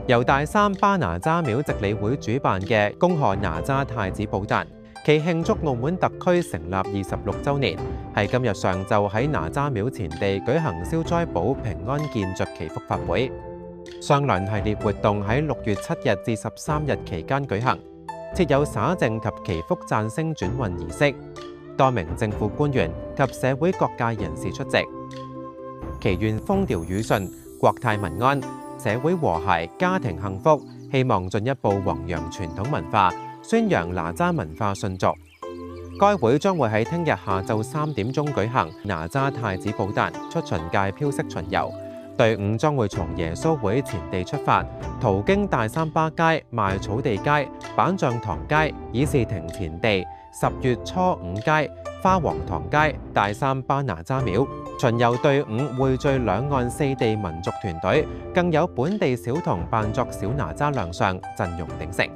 由大三巴哪吒廟值理會主辦嘅恭賀哪吒太子寶誕，其慶祝澳門特區成立26週年，係今日上晝喺哪吒廟前地舉行消災寶平安健著祈福法會。相鄰系列活動喺6月7日至13日期間舉行，設有灑淨及祈福讚聲轉運儀式，多名政府官員及社會各界人士出席。祈願風調雨順、國泰民安、社會和諧、家庭幸福，希望進一步弘揚傳統文化，宣揚哪吒文化順俗。該會將會喺聽日下晝3點鐘舉行哪吒太子寶誕出巡界飄色巡遊，隊伍將會從耶穌會前地出發，途經大三巴街、賣草地街、板樟堂街、議事亭前地、10月初五街、花王堂街、大三巴哪吒廟。巡遊隊伍匯聚兩岸4地民族團隊，更有本地小童扮作小哪吒亮相，陣容鼎盛。